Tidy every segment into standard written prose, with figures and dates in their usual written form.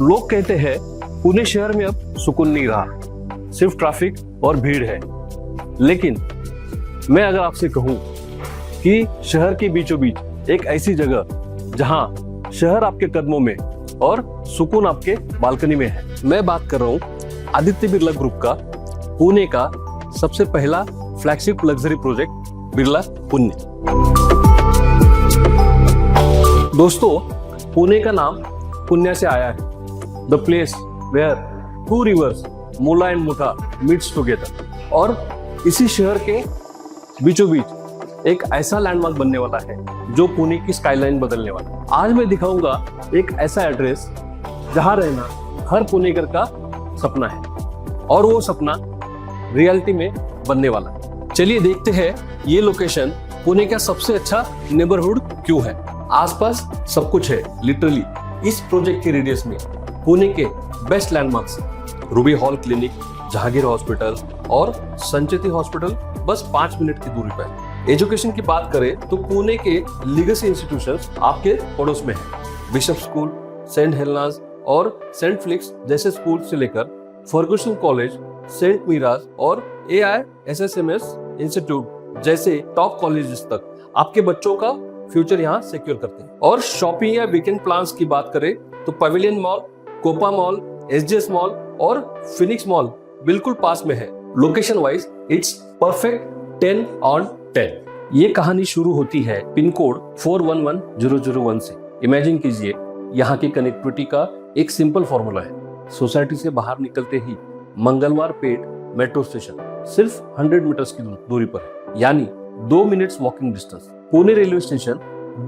लोग कहते हैं पुणे शहर में अब सुकून नहीं रहा, सिर्फ ट्रैफिक और भीड़ है। लेकिन मैं अगर आपसे कहूं कि शहर के बीचों बीच एक ऐसी जगह जहां शहर आपके कदमों में और सुकून आपके बालकनी में है, मैं बात कर रहा हूं आदित्य बिरला ग्रुप का पुणे का सबसे पहला फ्लैगशिप लग्जरी प्रोजेक्ट बिरला पुण्य। दोस्तों, पुणे का नाम पुण्य से आया है, the place where two rivers Mula and Mutha meets together. और इसी शहर के बीचों बीच एक ऐसा लैंडमार्क बनने वाला है जो पुणे की स्काईलाइन बदलने वाला है। आज मैं दिखाऊंगा एक ऐसा एड्रेस जहां रहना हर पुणेकर का सपना है और वो सपना रियलिटी में बनने वाला है। चलिए देखते हैं ये लोकेशन पुणे का सबसे अच्छा नेबरहुड क्यों है। आसपास सब कुछ है लिटरली। इस प्रोजेक्ट के रेडियस में पुणे के best landmarks Ruby hall clinic, Jahangir hospital और संचेती हॉस्पिटल बस 5 मिनट की दूरी पर। एजुकेशन की बात करें तो पुणे के लीगेसी इंस्टीट्यूशंस आपके पड़ोस में है। बिशप स्कूल, सेंट हेलेनास और सेंट फ्लिक्स जैसे स्कूल से लेकर फर्गुसन कॉलेज, सेंट मीराज और AISSMS इंस्टीट्यूट जैसे टॉप कॉलेजेस तक आपके बच्चों का फ्यूचर यहाँ सिक्योर करते हैं। और शॉपिंग या वीकेंड प्लान्स की बात करें तो Pavilion mall, Copa mall, SGS mall और फिनिक्स मॉल बिल्कुल पास में है। Location wise it's perfect 10 on 10। ये कहानी शुरू होती है पिन कोड 411001 से। इमेजिन कीजिए, यहाँ की कनेक्टिविटी का एक सिंपल फॉर्मूला है। सोसाइटी से बाहर निकलते ही मंगलवार पेट मेट्रो स्टेशन सिर्फ 100 मीटर्स की दूरी पर है, यानी 2 minutes walking distance. Pune railway station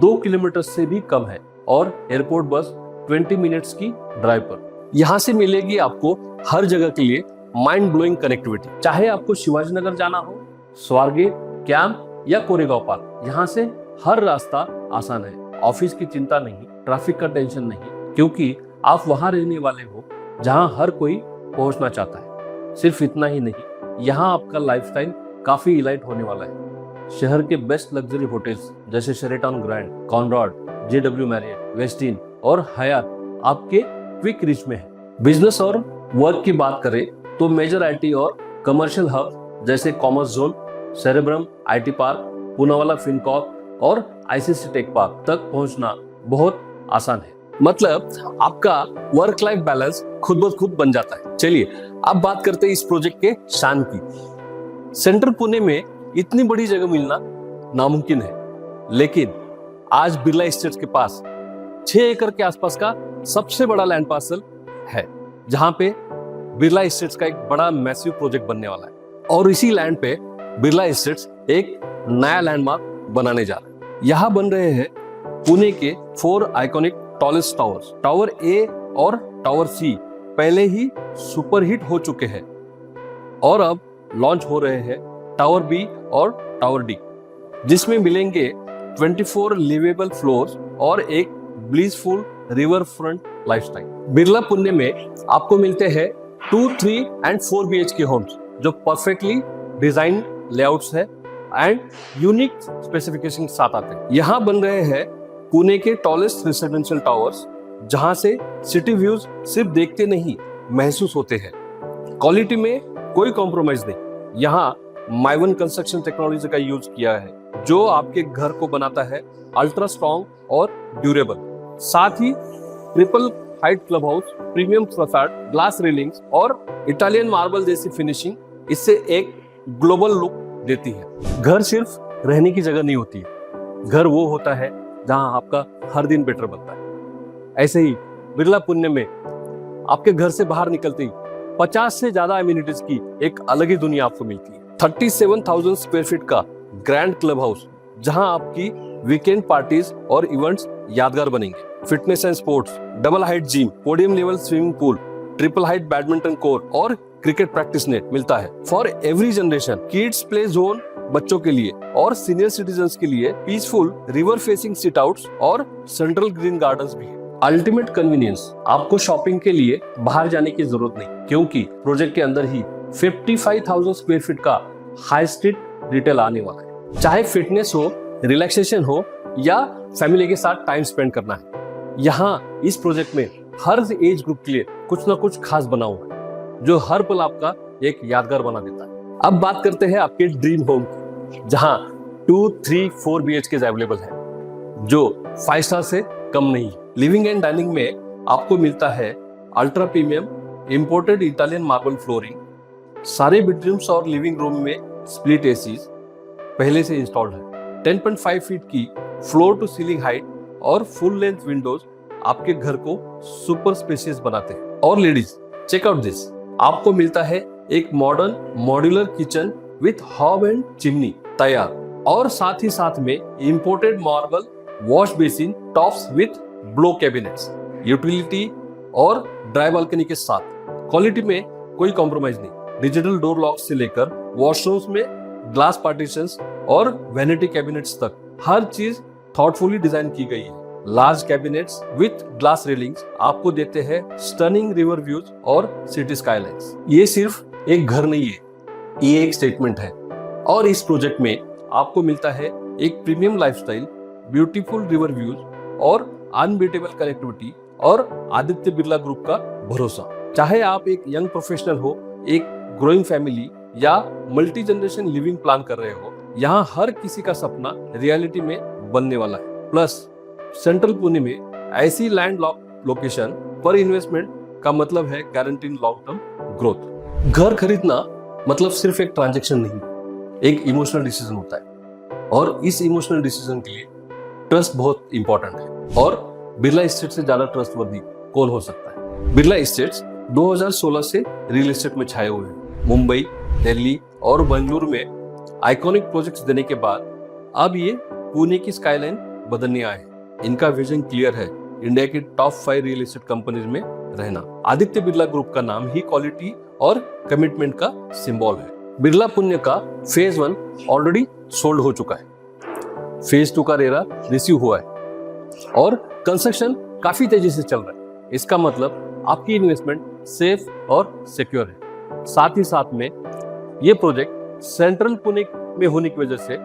2 kilometre से भी कम है और एयरपोर्ट बस 20 मिनट्स की ड्राइव पर। यहाँ से मिलेगी आपको हर जगह के लिए माइंड ब्लोइंग कनेक्टिविटी। चाहे आपको शिवाजी नगर जाना हो, स्वारगेट, कैंप या कोरेगांव पार्क, यहाँ से हर रास्ता आसान है। ऑफिस की चिंता नहीं, ट्रैफिक का टेंशन नहीं, क्योंकि आप वहां रहने वाले हो जहां हर कोई पहुंचना चाहता है। सिर्फ इतना ही नहीं, यहाँ आपका लाइफस्टाइल काफी इलाइट होने वाला है। शहर के बेस्ट लग्जरी होटल्स जैसे Sheraton grand, Conrad, JW Marriott, Westin और हयात आपके क्विक रिच में है। बिजनेस और वर्क की बात करें तो मेजर IT और कमर्शियल हब जैसे commerce zone, cerebrum IT park, Poonawalla Fincorp और ICC टेक पार्क तक पहुंचना बहुत आसान है। मतलब आपका वर्क लाइफ बैलेंस खुद ब खुद बन जाता है। चलिए अब बात करते हैं इस प्रोजेक्ट के शान की। सेंट्रल पुणे में इतनी बड़ी जगह मिलना नामुमकिन है, लेकिन आज बिरला एस्टेट्स के पास 6 एकड़ के आसपास का सबसे बड़ा लैंड पार्सल है, जहां पे बिरला एस्टेट्स का एक बड़ा मैसिव प्रोजेक्ट बनने वाला है। और इसी लैंड पे बिरला एस्टेट्स एक नया लैंडमार्क बनाने जा रहा है। यहाँ बन रहे हैं पुणे के 4 iconic tallest towers. Tower A और टावर C पहले ही सुपरहिट हो चुके हैं और अब लॉन्च हो रहे हैं टावर B और टावर D, जिसमें मिलेंगे 24 लिवेबल फ्लोर्स और एक blissful river front lifestyle. Birla पुण्य में आपको मिलते हैं 2, 3 and 4 BHK होम्स जो परफेक्टली डिजाइन लेआउट्स है एंड यूनिक स्पेसिफिकेशन साथ आते हैं। यहाँ बन रहे हैं पुणे के टॉलेस्ट रेसिडेंशियल टावर्स, जहां से सिटी व्यूज सिर्फ देखते नहीं महसूस होते हैं। क्वालिटी में कोई कॉम्प्रोमाइज नहीं। यहाँ माइवन कंस्ट्रक्शन टेक्नोलॉजी का यूज किया है, जो आपके घर को बनाता है अल्ट्रा स्ट्रॉन्ग और ड्यूरेबल। साथ ही triple height club house, premium facade, glass railings और इटालियन मार्बल जैसी फिनिशिंग इससे एक ग्लोबल लुक देती है। घर सिर्फ रहने की जगह नहीं होती है, घर वो होता है जहां आपका हर दिन बेटर बनता है। ऐसे ही बिरला पुण्य में आपके घर से बाहर निकलते ही 50 से ज्यादा एमिनिटीज की एक अलग ही दुनिया आपको मिलती है। 37,000 स्क्वायर फीट का ग्रैंड क्लब हाउस, जहां आपकी वीकेंड पार्टीज और इवेंट्स यादगार बनेंगे। Fitness and sports, double height gym, podium level swimming pool, triple height badminton court और क्रिकेट प्रैक्टिस नेट मिलता है। For every generation, kids play zone बच्चों के लिए और सीनियर सिटीजन्स के लिए peaceful river facing sit outs और सेंट्रल ग्रीन गार्डन्स भी है। अल्टीमेट कन्वीनियंस, आपको शॉपिंग के लिए बाहर जाने की जरूरत नहीं, क्योंकि प्रोजेक्ट के अंदर ही 55,000 स्क्वायर फीट का हाई स्ट्रीट रिटेल आने वाला है। चाहे फिटनेस हो, रिलैक्सेशन हो या फैमिली के साथ टाइम स्पेंड करना है, यहाँ इस प्रोजेक्ट में हर एज ग्रुप के लिए कुछ ना कुछ खास बना हुआ है जो हर पल आपका एक यादगार बना देता है। अब बात करते हैं आपके ड्रीम होम की, जहां 2, 3, 4 BHK अवेलेबल है जो 5 स्टार से कम नहीं है। लिविंग एंड डाइनिंग में आपको मिलता है ultra premium imported Italian marble flooring. सारे बेडरूम्स और लिविंग रूम में स्प्लिट एसीज पहले से इंस्टॉल्ड है। 10.5 फीट की फ्लोर टू सीलिंग हाइट और फुल लेंथ विंडोज आपके घर को सुपर स्पेशियस बनाते हैं। और लेडीज, चेक आउट दिस, आपको मिलता है एक modern modular kitchen with hob and chimney तैयार, और साथ ही साथ में imported marble wash basin tops with blow cabinets, utility और ड्राई बालकनी के साथ। क्वालिटी में कोई कॉम्प्रोमाइज नहीं। डिजिटल डोर लॉक से लेकर वॉशरूम्स में ग्लास पार्टीशंस और वैनिटी कैबिनेट्स तक हर चीज थॉटफुली डिजाइन की गई है। Large cabinets with glass railings आपको देते हैं स्टनिंग रिवर व्यूज और सिटी स्काईलाइंस। ये सिर्फ एक घर नहीं है, ये एक स्टेटमेंट है। और इस प्रोजेक्ट में आपको मिलता है एक premium lifestyle, beautiful river views और अनबीटेबल कनेक्टिविटी और आदित्य बिरला ग्रुप का भरोसा। चाहे आप एक यंग प्रोफेशनल हो, एक ग्रोइंग फैमिली या मल्टी जनरेशन लिविंग प्लान कर रहे हो, यहाँ हर किसी का सपना रियलिटी में बनने वाला है। प्लस सेंट्रल पुणे में ऐसी लैंड लॉक लोकेशन पर इन्वेस्टमेंट का मतलब है गारंटीड लॉन्ग टर्म ग्रोथ। घर खरीदना मतलब सिर्फ एक ट्रांजैक्शन नहीं, एक इमोशनल डिसीजन होता है, और इस इमोशनल डिसीजन के लिए ट्रस्ट बहुत इंपॉर्टेंट है। और बिरला एस्टेट से ज्यादा ट्रस्टवर्दी कौन हो सकता है। बिरला एस्टेट्स 2016 से रियल एस्टेट में छाए हुए हैं। मुंबई, दिल्ली और बेंगलुरु में आइकॉनिक प्रोजेक्ट्स देने के बाद अब ये पुणे की स्काईलाइन बदलने आए हैं। इनका विजन क्लियर है, इंडिया की टॉप 5 रियल एस्टेट कंपनीज में रहना। आदित्य बिरला ग्रुप का नाम ही क्वालिटी और कमिटमेंट का सिंबल है। बिरला पुणे का फेज 1 ऑलरेडी सोल्ड हो चुका है, फेज 2 का रेरा रिसीव हुआ है और कंस्ट्रक्शन काफी तेजी से चल रहा है। इसका मतलब आपकी इन्वेस्टमेंट सेफ और सिक्योर है। साथ ही साथ में ये प्रोजेक्ट सेंट्रल पुणे में होने की वजह से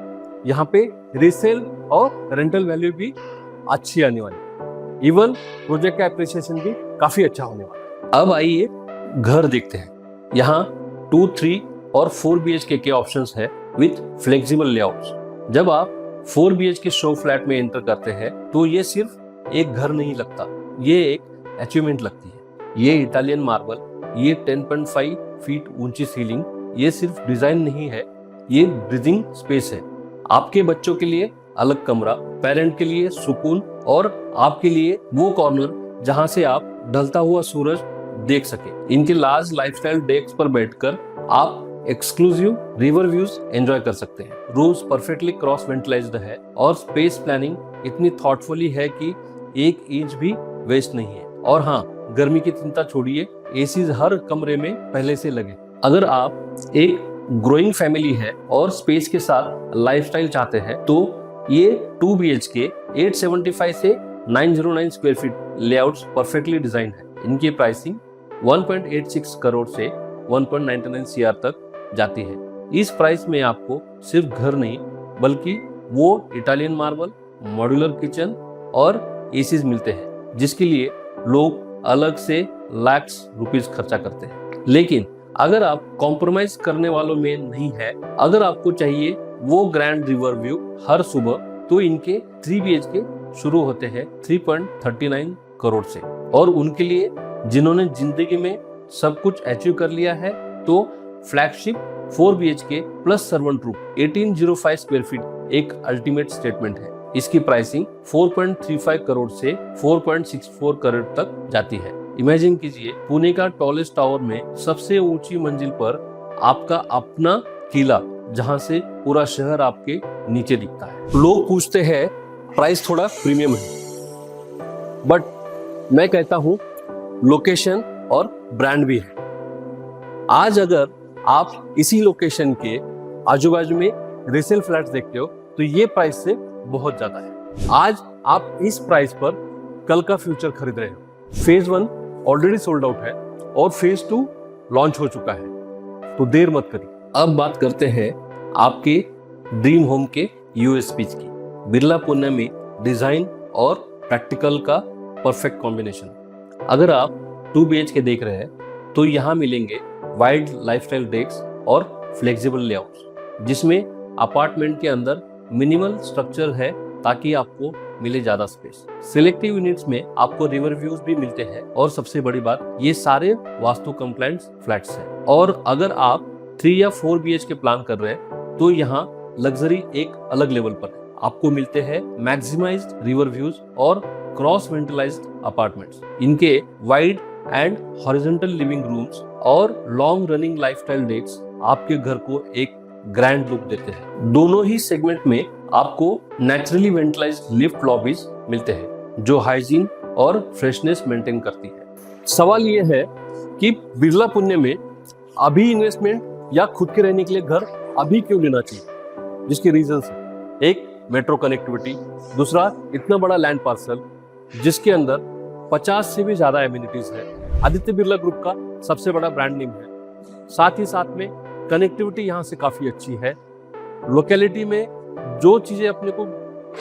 यहाँ पे रीसेल और रेंटल वैल्यू भी अच्छी आने वाली। इवन प्रोजेक्ट का एप्रिसिएशन भी काफी अच्छा होने वाला है। अब आइए घर देखते हैं। यहाँ 2, 3 और 4 BHK के ऑप्शंस है विथ फ्लेक्सिबल लेआउट्स। जब आप 4 BHK शो फ्लैट में एंटर करते हैं तो ये सिर्फ एक घर नहीं लगता, ये एक अचीवमेंट लगती है। ये इटालियन मार्बल, ये 10.5 फीट ऊंची सीलिंग, ये सिर्फ डिजाइन नहीं है, ये ब्रीदिंग स्पेस है। आपके बच्चों के लिए अलग कमरा, पेरेंट के लिए सुकून और आपके लिए वो कॉर्नर जहां से आप ढलता हुआ सूरज देख सके। इनके लार्ज लाइफस्टाइल डेक्स पर बैठकर आप एक्सक्लूसिव रिवर व्यूज एंजॉय कर सकते हैं। रूम्स परफेक्टली क्रॉस वेंटिलाइज्ड है और स्पेस प्लानिंग इतनी थॉटफुली है कि 1 इंच भी वेस्ट नहीं है। और हाँ, गर्मी की चिंता छोड़िए, एसीज हर कमरे में पहले से लगे। अगर आप एक ग्रोइंग फैमिली है और स्पेस के साथ लाइफस्टाइल चाहते हैं तो ये 2 BHK 875 से 909 square feet layouts perfectly design है। इनकी प्राइसिंग 1.86 करोड़ से 1.99 CR तक जाती है। इस प्राइस में आपको सिर्फ घर नहीं बल्कि वो इटालियन मार्बल, मॉड्यूलर किचन और एसीज मिलते हैं जिसके लिए लोग अलग से लाख्स रुपीस खर्चा करते हैं। लेकिन अगर आप कॉम्प्रोमाइज करने वालों में नहीं है, अगर आपको चाहिए वो ग्रैंड रिवर व्यू हर सुबह, तो इनके 3 BHK शुरू होते हैं 3.39 करोड़ से। और उनके लिए जिन्होंने जिंदगी में सब कुछ अचीव कर लिया है तो flagship 4 BHK plus servant room 1805 square feet एक अल्टीमेट स्टेटमेंट है। इसकी प्राइसिंग 4.35 करोड़ से 4.64 करोड़ तक जाती है। इमेजिन कीजिए, पुणे का टॉलेस्ट टावर में सबसे ऊंची मंजिल पर आपका अपना किला, जहां से पूरा शहर आपके नीचे दिखता है। लोग पूछते हैं प्राइस थोड़ा प्रीमियम है, बट मैं कहता हूं लोकेशन और ब्रांड भी है। आज अगर आप इसी लोकेशन के आजू बाजू में रीसेल फ्लैट्स देखते हो तो ये प्राइस से बहुत ज्यादा है। आज आप इस प्राइस पर कल का फ्यूचर खरीद रहे हो। फेज 1 ऑलरेडी सोल्ड आउट है और फेज 2 लॉन्च हो चुका है, तो देर मत करिए। अब बात करते हैं आपके ड्रीम होम के यूएसपीज की। बिरला पुणे में डिजाइन और प्रैक्टिकल का परफेक्ट कॉम्बिनेशन। अगर आप 2 BHK देख रहे हैं तो यहाँ मिलेंगे वाइड लाइफस्टाइल डेस्क और फ्लेक्सिबल लेआउट्स, जिसमें अपार्टमेंट के अंदर मिनिमल स्ट्रक्चर है ताकि आपको मिले ज्यादा स्पेस। सिलेक्टिव यूनिट्स में आपको रिवर व्यूज भी मिलते हैं और सबसे बड़ी बात, ये सारे वास्तु कंप्लायंस फ्लैट्स हैं। और अगर आप 3 या 4 BHK प्लान कर रहे हैं तो यहाँ लग्जरी एक अलग लेवल पर है। आपको मिलते हैं मैक्सिमाइज्ड रिवर व्यूज और क्रॉस वेंटिलाइज्ड अपार्टमेंट्स। इनके wide and horizontal living rooms और लॉन्ग रनिंग लाइफस्टाइल डेक्स आपके घर को एक ग्रैंड लुक देते हैं। दोनों ही सेगमेंट में आपको नेचुरली वेंटिलाइज्ड लिफ्ट लॉबीज मिलते हैं जो हाइजीन और फ्रेशनेस मेंटेन करती है। सवाल ये है कि बिरला पुण्य में अभी इन्वेस्टमेंट या खुद के रहने के लिए घर अभी क्यों लेना चाहिए, जिसके रीजंस है। एक, मेट्रो कनेक्टिविटी। दूसरा, इतना बड़ा लैंड पार्सल जिसके अंदर 50 से भी ज्यादा एमिनिटीज है। आदित्य बिरला ग्रुप का सबसे बड़ा ब्रांड नेम है। साथ ही साथ में कनेक्टिविटी यहाँ से काफी अच्छी है। लोकेलिटी में जो चीजें अपने को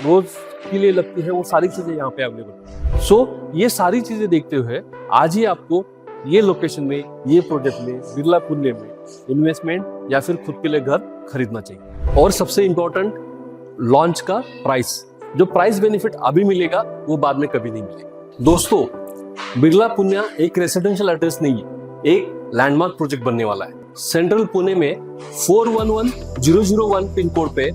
रोज के लिए लगती है वो सारी चीजें यहाँ पे अवेलेबल है। सो ये सारी चीजें देखते हुए आज ही आपको ये लोकेशन में, ये प्रोजेक्ट में, बिरला पुण्य में इन्वेस्टमेंट या फिर खुद के लिए घर खरीदना चाहिए। और सबसे इंपॉर्टेंट, लॉन्च का प्राइस, जो प्राइस बेनिफिट अभी मिलेगा वो बाद में कभी नहीं मिलेगा। दोस्तों, बिरला पुण्य एक रेसिडेंशियल एड्रेस नहीं है, एक लैंडमार्क प्रोजेक्ट बनने वाला है। सेंट्रल पुणे में 411001 पिन कोड पे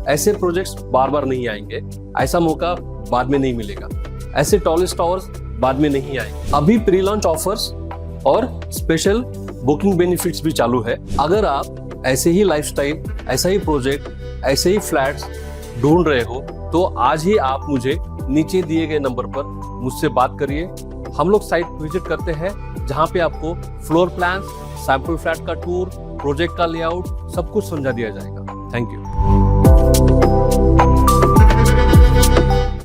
ऐसे प्रोजेक्ट्स बार बार नहीं आएंगे। ऐसा मौका बाद में नहीं मिलेगा। ऐसे टॉलेस्ट टावर्स बाद में नहीं आएंगे। अभी प्री लॉन्च ऑफर्स और स्पेशल बुकिंग बेनिफिट्स भी चालू है। अगर आप ऐसे ही लाइफस्टाइल, ऐसा ही प्रोजेक्ट, ऐसे ही फ्लैट्स ढूंढ रहे हो तो आज ही आप मुझे नीचे दिए गए नंबर पर मुझसे बात करिए। हम लोग साइट विजिट करते हैं जहां पे आपको फ्लोर प्लान, सैंपल फ्लैट का टूर, प्रोजेक्ट का लेआउट सब कुछ समझा दिया जाएगा। Thank you.